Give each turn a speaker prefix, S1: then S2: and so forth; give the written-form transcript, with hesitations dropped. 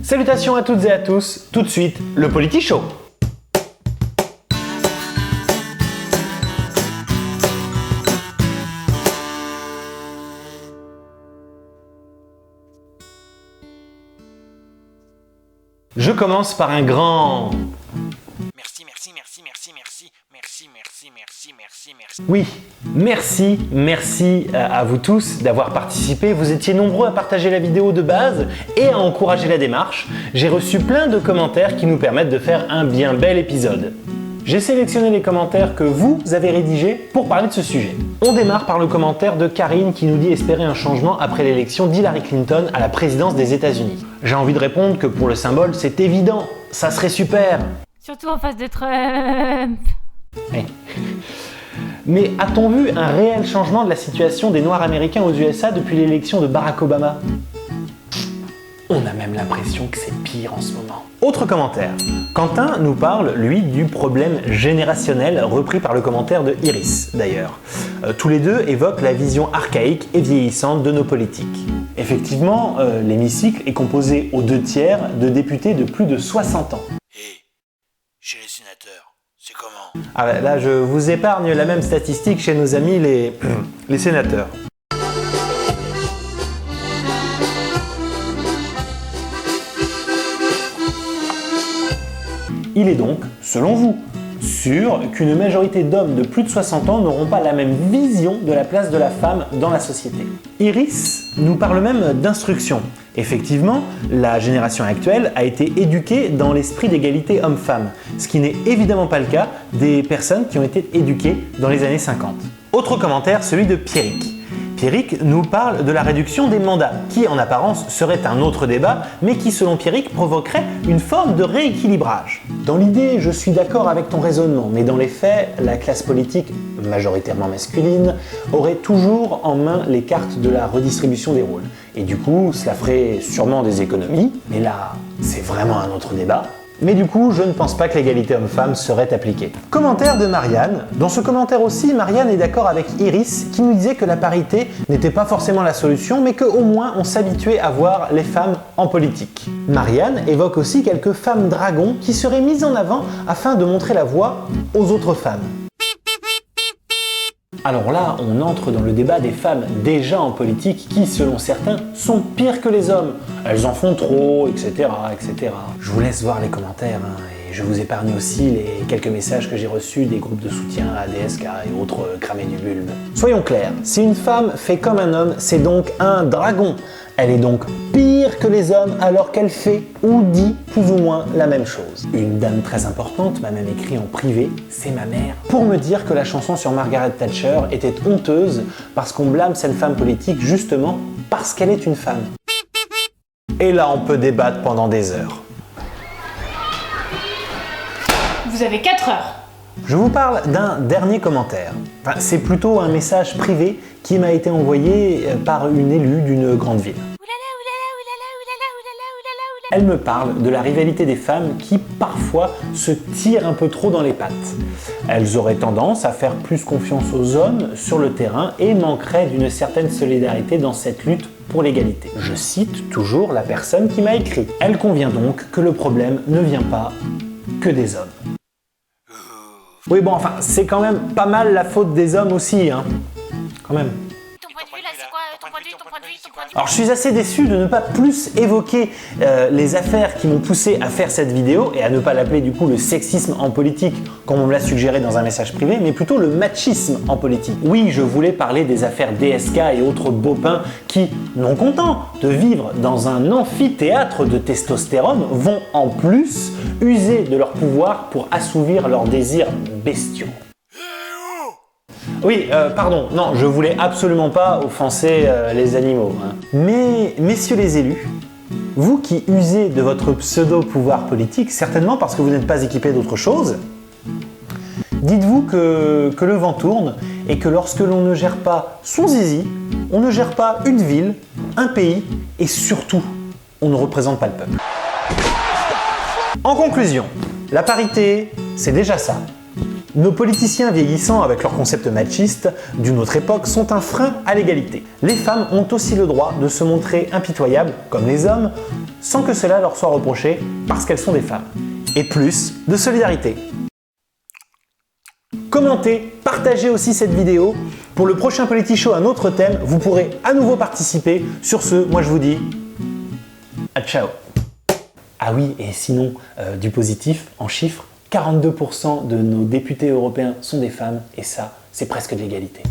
S1: Salutations à toutes et à tous, tout de suite, le Polity Show. Je commence par un grand...
S2: Merci.
S1: Oui, merci à vous tous d'avoir participé. Vous étiez nombreux à partager la vidéo de base et à encourager la démarche. J'ai reçu plein de commentaires qui nous permettent de faire un bien bel épisode. J'ai sélectionné les commentaires que vous avez rédigés pour parler de ce sujet. On démarre par le commentaire de Karine qui nous dit espérer un changement après l'élection d'Hillary Clinton à la présidence des États-Unis. J'ai envie de répondre que pour le symbole, c'est évident, ça serait super.
S2: Surtout en face de Trump.
S1: Mais a-t-on vu un réel changement de la situation des Noirs américains aux USA depuis l'élection de Barack Obama? On a même l'impression que c'est pire en ce moment. Autre commentaire. Quentin nous parle, lui, du problème générationnel repris par le commentaire de Iris, d'ailleurs. Tous les deux évoquent la vision archaïque et vieillissante de nos politiques. Effectivement, l'hémicycle est composé aux 2/3 de députés de plus de 60 ans.
S3: Chez les sénateurs, c'est comment?
S1: Ah bah là, je vous épargne la même statistique chez nos amis les sénateurs. Il est donc, selon vous, sûr qu'une majorité d'hommes de plus de 60 ans n'auront pas la même vision de la place de la femme dans la société. Iris nous parle même d'instruction. Effectivement, la génération actuelle a été éduquée dans l'esprit d'égalité homme-femme, ce qui n'est évidemment pas le cas des personnes qui ont été éduquées dans les années 50. Autre commentaire, celui de Pierrick. Pierrick nous parle de la réduction des mandats, qui en apparence serait un autre débat, mais qui selon Pierrick provoquerait une forme de rééquilibrage. Dans l'idée, je suis d'accord avec ton raisonnement, mais dans les faits, la classe politique, majoritairement masculine, aurait toujours en main les cartes de la redistribution des rôles. Et du coup, cela ferait sûrement des économies, mais là, c'est vraiment un autre débat. Mais du coup, je ne pense pas que l'égalité homme-femme serait appliquée. Commentaire de Marianne. Dans ce commentaire aussi, Marianne est d'accord avec Iris qui nous disait que la parité n'était pas forcément la solution, mais qu'au moins on s'habituait à voir les femmes en politique. Marianne évoque aussi quelques femmes dragons qui seraient mises en avant afin de montrer la voie aux autres femmes. Alors là, on entre dans le débat des femmes déjà en politique qui, selon certains, sont pires que les hommes. Elles en font trop, etc. etc. Je vous laisse voir les commentaires, et je vous épargne aussi les quelques messages que j'ai reçus des groupes de soutien à DSK et autres cramés du bulbe. Soyons clairs, si une femme fait comme un homme, c'est donc un dragon. Elle est donc pire que les hommes alors qu'elle fait ou dit plus ou moins la même chose. Une dame très importante m'a même écrit en privé, c'est ma mère, pour me dire que la chanson sur Margaret Thatcher était honteuse parce qu'on blâme cette femme politique justement parce qu'elle est une femme. Et là on peut débattre pendant des heures.
S2: Vous avez 4 heures.
S1: Je vous parle d'un dernier commentaire. Enfin, c'est plutôt un message privé qui m'a été envoyé par une élue d'une grande ville. Elle me parle de la rivalité des femmes qui, parfois, se tirent un peu trop dans les pattes. Elles auraient tendance à faire plus confiance aux hommes sur le terrain et manqueraient d'une certaine solidarité dans cette lutte pour l'égalité. Je cite toujours la personne qui m'a écrit. Elle convient donc que le problème ne vient pas que des hommes. Oui, bon, enfin, c'est quand même pas mal la faute des hommes aussi, hein. Quand même.
S2: Ton point de vue là, c'est quoi? Ton point de vue.
S1: Alors je suis assez déçu de ne pas plus évoquer les affaires qui m'ont poussé à faire cette vidéo et à ne pas l'appeler du coup le sexisme en politique comme on me l'a suggéré dans un message privé, mais plutôt le machisme en politique. Oui, je voulais parler des affaires DSK et autres bopins qui, non contents de vivre dans un amphithéâtre de testostérone, vont en plus user de leur pouvoir pour assouvir leurs désirs bestiaux. Oui, pardon, non, je voulais absolument pas offenser les animaux. Hein. Mais, messieurs les élus, vous qui usez de votre pseudo-pouvoir politique, certainement parce que vous n'êtes pas équipés d'autre chose, dites-vous que le vent tourne et que lorsque l'on ne gère pas son zizi, on ne gère pas une ville, un pays et surtout, on ne représente pas le peuple. En conclusion, la parité, c'est déjà ça. Nos politiciens vieillissants avec leurs concepts machistes d'une autre époque sont un frein à l'égalité. Les femmes ont aussi le droit de se montrer impitoyables, comme les hommes, sans que cela leur soit reproché parce qu'elles sont des femmes. Et plus de solidarité. Commentez, partagez aussi cette vidéo. Pour le prochain Politishow, Show, un autre thème, vous pourrez à nouveau participer. Sur ce, moi je vous dis à ciao. Ah oui, et sinon, du positif, en chiffres, 42% de nos députés européens sont des femmes, et ça, c'est presque de l'égalité.